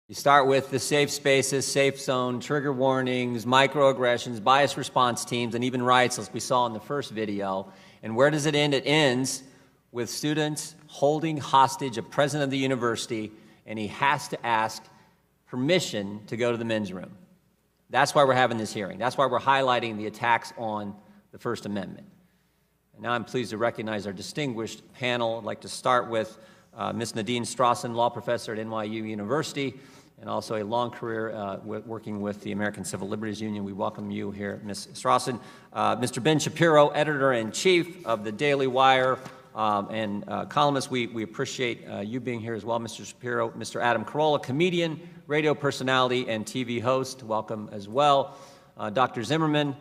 You start with the safe spaces, safe zone, trigger warnings, microaggressions, bias response teams, and even riots, as we saw in the first video. And where does it end? It ends with students holding hostage a president of the university, and he has to ask permission to go to the men's room. That's why we're having this hearing. That's why we're highlighting the attacks on the First Amendment. And now I'm pleased to recognize our distinguished panel. I'd like to start with Ms. Nadine Strawson, law professor at NYU University, and also a long career working with the American Civil Liberties Union. We welcome you here, Ms. Strawson. Mr. Ben Shapiro, editor-in-chief of the Daily Wire and columnist. We appreciate you being here as well, Mr. Shapiro. Mr. Adam Carolla, comedian, radio personality, and TV host. Welcome as well. Dr. Zimmerman,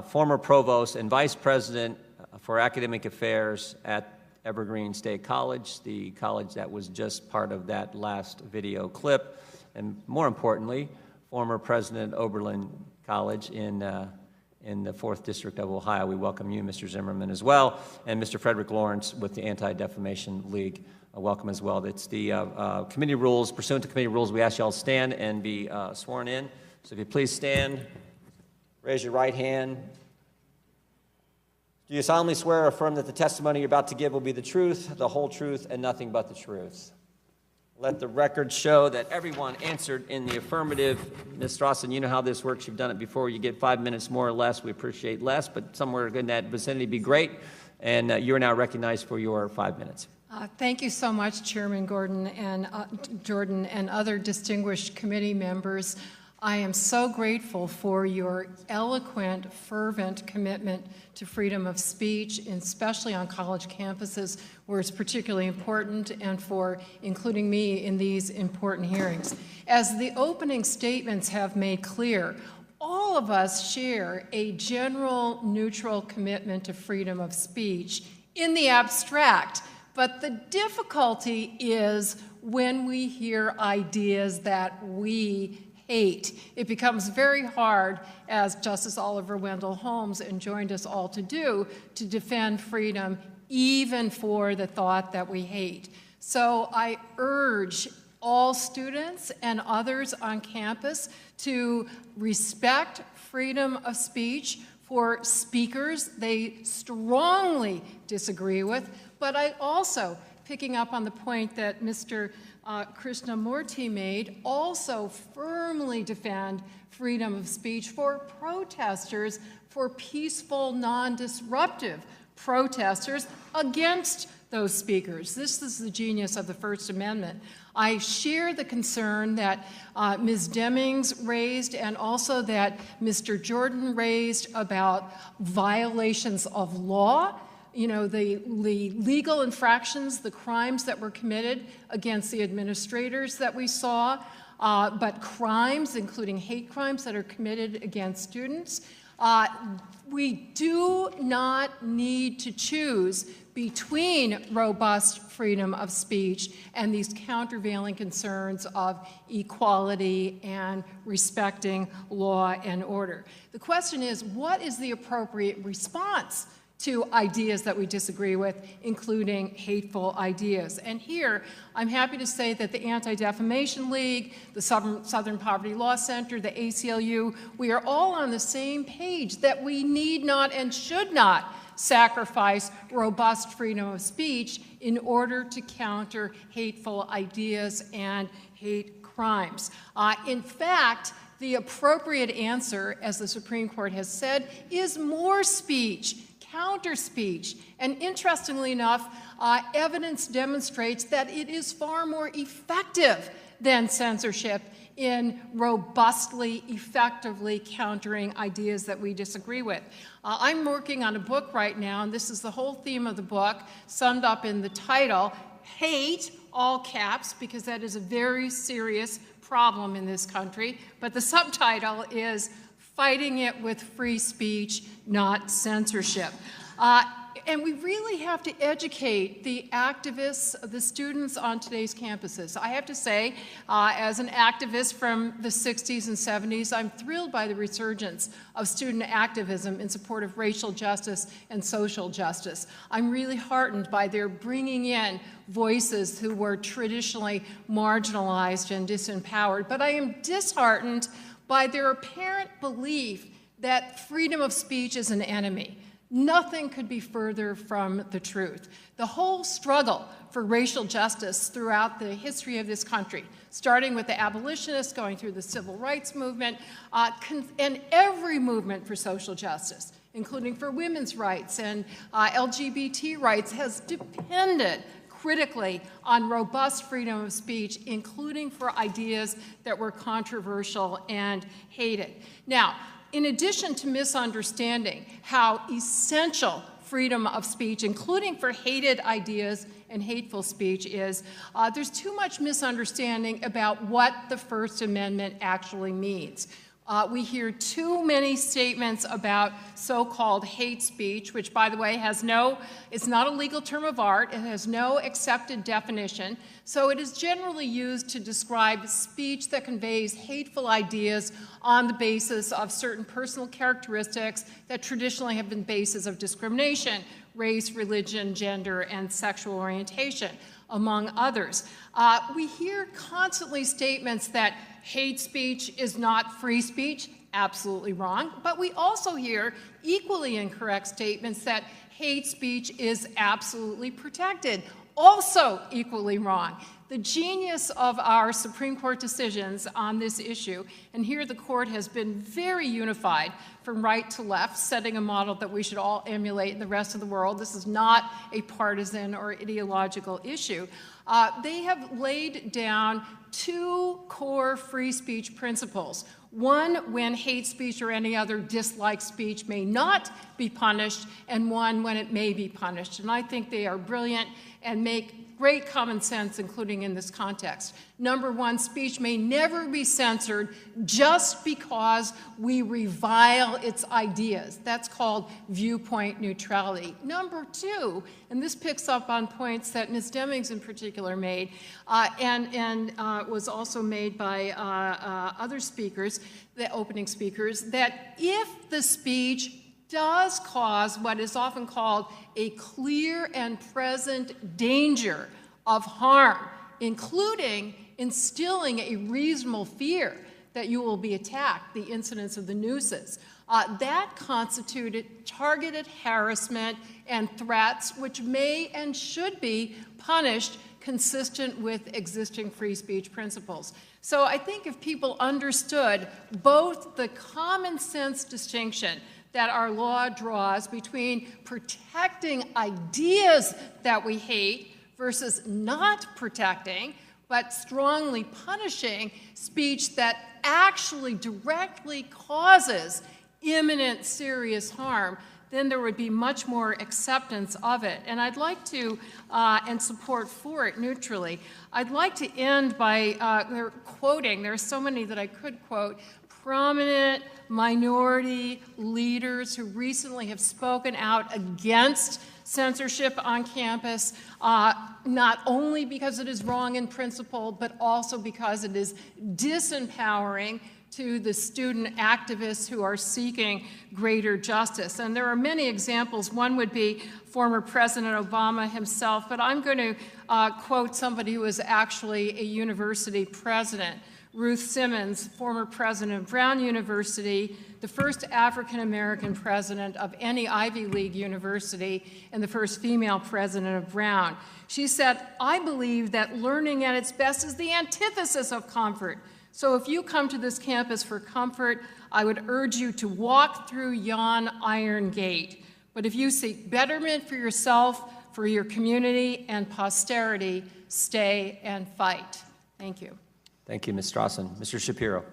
former provost and vice president for academic affairs at Evergreen State College, the college that was just part of that last video clip. And more importantly, former president of Oberlin College in the 4th District of Ohio. We welcome you, Mr. Zimmerman, as well. And Mr. Frederick Lawrence with the Anti-Defamation League. Welcome as well. It's the committee rules. Pursuant to committee rules, we ask you all to stand and be sworn in. So if you please stand, raise your right hand. Do you solemnly swear or affirm that the testimony you're about to give will be the truth, the whole truth, and nothing but the truth? Let the record show that everyone answered in the affirmative. Ms. Strawson, you know how this works. You've done it before. You get 5 minutes more or less. We appreciate less, but somewhere in that vicinity would be great. And you are now recognized for your 5 minutes. Thank you so much, Chairman Gordon and Jordan and other distinguished committee members. I am so grateful for your eloquent, fervent commitment to freedom of speech, especially on college campuses where it's particularly important, and for including me in these important hearings. As the opening statements have made clear, all of us share a general, neutral commitment to freedom of speech in the abstract, but the difficulty is when we hear ideas that we hate. It becomes very hard, as Justice Oliver Wendell Holmes enjoined us all to do, to defend freedom even for the thought that we hate. So I urge all students and others on campus to respect freedom of speech for speakers they strongly disagree with, but I also, picking up on the point that Mr. Krishnamurti made, also firmly defend freedom of speech for protesters, for peaceful, non-disruptive protesters against those speakers. This is the genius of the First Amendment. I share the concern that Ms. Demings raised and also that Mr. Jordan raised about violations of law. You know, the legal infractions, the crimes that were committed against the administrators that we saw, but crimes, including hate crimes that are committed against students. We do not need to choose between robust freedom of speech and these countervailing concerns of equality and respecting law and order. The question is, what is the appropriate response to ideas that we disagree with, including hateful ideas? And here, I'm happy to say that the Anti-Defamation League, the Southern Poverty Law Center, the ACLU, we are all on the same page that we need not and should not sacrifice robust freedom of speech in order to counter hateful ideas and hate crimes. In fact, the appropriate answer, as the Supreme Court has said, is more speech, counter speech. And interestingly enough, evidence demonstrates that it is far more effective than censorship in robustly, effectively countering ideas that we disagree with. I'm working on a book right now, and this is the whole theme of the book, summed up in the title, Hate, all caps, because that is a very serious problem in this country, but the subtitle is Fighting It with Free Speech, Not Censorship. And we really have to educate the activists, the students on today's campuses. I have to say, as an activist from the 60s and 70s, I'm thrilled by the resurgence of student activism in support of racial justice and social justice. I'm really heartened by their bringing in voices who were traditionally marginalized and disempowered. But I am disheartened by their apparent belief that freedom of speech is an enemy. Nothing could be further from the truth. The whole struggle for racial justice throughout the history of this country, starting with the abolitionists, going through the civil rights movement, and every movement for social justice, including for women's rights and LGBT rights, has depended critically on robust freedom of speech, including for ideas that were controversial and hated. Now, in addition to misunderstanding how essential freedom of speech, including for hated ideas and hateful speech, is, there's too much misunderstanding about what the First Amendment actually means. We hear too many statements about so-called hate speech, which, by the way, it's not a legal term of art. It has no accepted definition. So it is generally used to describe speech that conveys hateful ideas on the basis of certain personal characteristics that traditionally have been bases of discrimination: race, religion, gender, and sexual orientation, among others. We hear constantly statements that hate speech is not free speech. Absolutely wrong. But we also hear equally incorrect statements that hate speech is absolutely protected. Also equally wrong. The genius of our Supreme Court decisions on this issue, and here the court has been very unified from right to left, setting a model that we should all emulate in the rest of the world. This is not a partisan or ideological issue. They have laid down two core free speech principles. One, when hate speech or any other disliked speech may not be punished, and one, when it may be punished. And I think they are brilliant and make great common sense, including in this context. Number one, speech may never be censored just because we revile its ideas. That's called viewpoint neutrality. Number two, and this picks up on points that Ms. Demings in particular made, and was also made by other speakers, the opening speakers, that if the speech does cause what is often called a clear and present danger of harm, including instilling a reasonable fear that you will be attacked, the incidence of the nooses, that constituted targeted harassment and threats, which may and should be punished consistent with existing free speech principles. So I think if people understood both the common sense distinction that our law draws between protecting ideas that we hate versus not protecting, but strongly punishing speech that actually directly causes imminent serious harm, then there would be much more acceptance of it. And I'd like to, and support for it neutrally. I'd like to end by quoting, there are so many that I could quote, prominent minority leaders who recently have spoken out against censorship on campus, not only because it is wrong in principle, but also because it is disempowering to the student activists who are seeking greater justice. And there are many examples. One would be former President Obama himself, but I'm going to quote somebody who was actually a university president. Ruth Simmons, former president of Brown University, the first African-American president of any Ivy League university, and the first female president of Brown. She said, "I believe that learning at its best is the antithesis of comfort. So if you come to this campus for comfort, I would urge you to walk through yon iron gate. But if you seek betterment for yourself, for your community, and posterity, stay and fight." Thank you. Thank you, Ms. Strawson. Mr. Shapiro.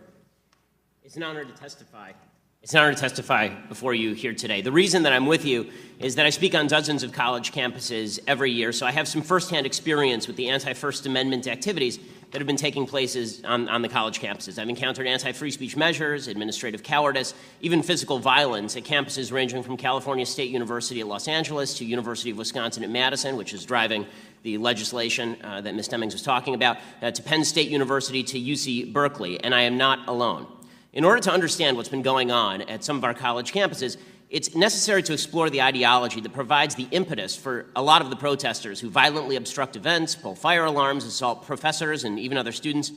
It's an honor to testify It's an honor to testify before you here today. The reason that I'm with you is that I speak on dozens of college campuses every year, so I have some firsthand experience with the anti-First Amendment activities that have been taking place on the college campuses. I've encountered anti-free speech measures, administrative cowardice, even physical violence at campuses ranging from California State University at Los Angeles to University of Wisconsin at Madison, which is driving the legislation that Ms. Demings was talking about, to Penn State University to UC Berkeley, and I am not alone. In order to understand what's been going on at some of our college campuses, it's necessary to explore the ideology that provides the impetus for a lot of the protesters who violently obstruct events, pull fire alarms, assault professors and even other students,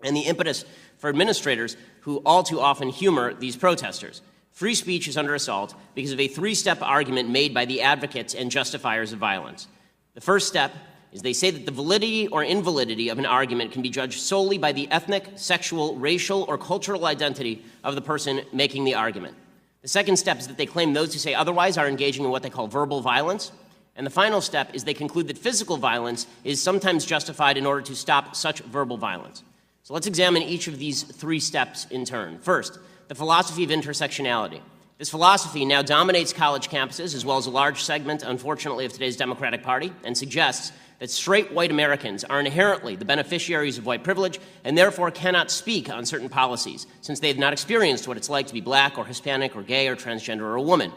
and the impetus for administrators who all too often humor these protesters. Free speech is under assault because of a three-step argument made by the advocates and justifiers of violence. The first step is they say that the validity or invalidity of an argument can be judged solely by the ethnic, sexual, racial, or cultural identity of the person making the argument. The second step is that they claim those who say otherwise are engaging in what they call verbal violence. And the final step is they conclude that physical violence is sometimes justified in order to stop such verbal violence. So let's examine each of these three steps in turn. First, the philosophy of intersectionality. This philosophy now dominates college campuses as well as a large segment, unfortunately, of today's Democratic Party, and suggests that straight white Americans are inherently the beneficiaries of white privilege and therefore cannot speak on certain policies, since they have not experienced what it's like to be black or Hispanic or gay or transgender or a woman.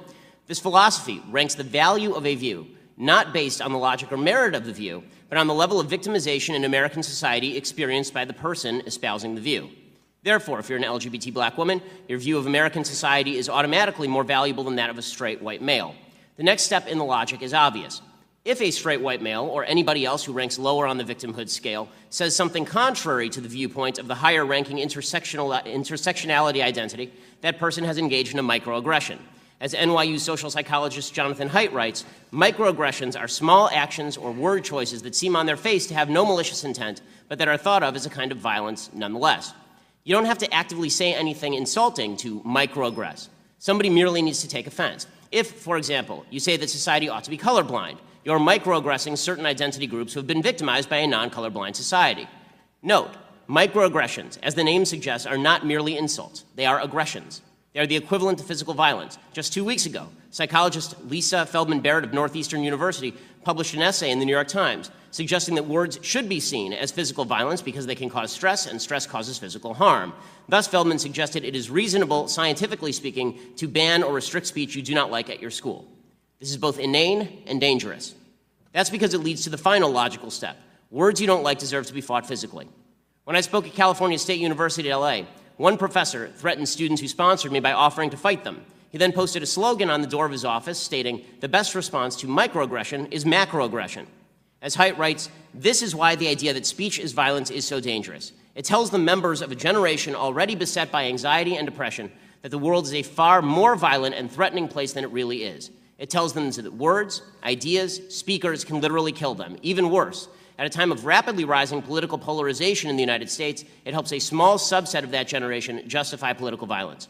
This philosophy ranks the value of a view not based on the logic or merit of the view, but on the level of victimization in American society experienced by the person espousing the view. Therefore, if you're an LGBT black woman, your view of American society is automatically more valuable than that of a straight white male. The next step in the logic is obvious. If a straight white male, or anybody else who ranks lower on the victimhood scale, says something contrary to the viewpoint of the higher-ranking intersectionality identity, that person has engaged in a microaggression. As NYU social psychologist Jonathan Haidt writes, microaggressions are small actions or word choices that seem on their face to have no malicious intent, but that are thought of as a kind of violence nonetheless. You don't have to actively say anything insulting to microaggress. Somebody merely needs to take offense. If, for example, you say that society ought to be colorblind, you're microaggressing certain identity groups who have been victimized by a non-colorblind society. Note, microaggressions, as the name suggests, are not merely insults. They are aggressions. They are the equivalent to physical violence. Just 2 weeks ago, psychologist Lisa Feldman Barrett of Northeastern University published an essay in the New York Times suggesting that words should be seen as physical violence because they can cause stress, and stress causes physical harm. Thus, Feldman suggested it is reasonable, scientifically speaking, to ban or restrict speech you do not like at your school. This is both inane and dangerous. That's because it leads to the final logical step. Words you don't like deserve to be fought physically. When I spoke at California State University at LA, one professor threatened students who sponsored me by offering to fight them. He then posted a slogan on the door of his office stating, "The best response to microaggression is macroaggression." As Haidt writes, this is why the idea that speech is violence is so dangerous. It tells the members of a generation already beset by anxiety and depression that the world is a far more violent and threatening place than it really is. It tells them that words, ideas, speakers can literally kill them. Even worse, at a time of rapidly rising political polarization in the United States, it helps a small subset of that generation justify political violence.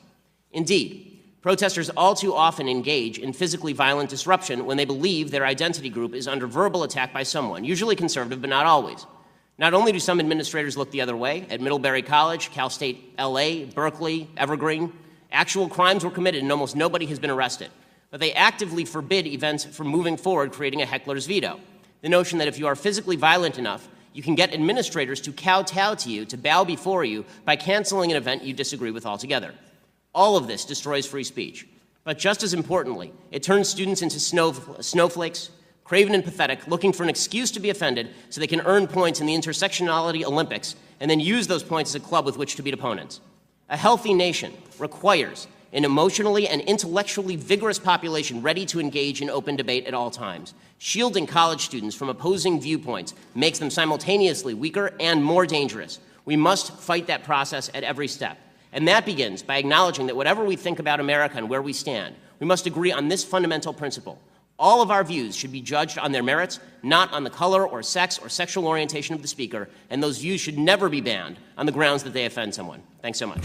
Indeed, protesters all too often engage in physically violent disruption when they believe their identity group is under verbal attack by someone, usually conservative, but not always. Not only do some administrators look the other way, at Middlebury College, Cal State LA, Berkeley, Evergreen, actual crimes were committed and almost nobody has been arrested. But they actively forbid events from moving forward, creating a heckler's veto. The notion that if you are physically violent enough, you can get administrators to kowtow to you, to bow before you, by canceling an event you disagree with altogether. All of this destroys free speech. But just as importantly, it turns students into snowflakes, craven and pathetic, looking for an excuse to be offended so they can earn points in the intersectionality Olympics and then use those points as a club with which to beat opponents. A healthy nation requires an emotionally and intellectually vigorous population ready to engage in open debate at all times. Shielding college students from opposing viewpoints makes them simultaneously weaker and more dangerous. We must fight that process at every step. And that begins by acknowledging that whatever we think about America and where we stand, we must agree on this fundamental principle. All of our views should be judged on their merits, not on the color or sex or sexual orientation of the speaker, and those views should never be banned on the grounds that they offend someone. Thanks so much.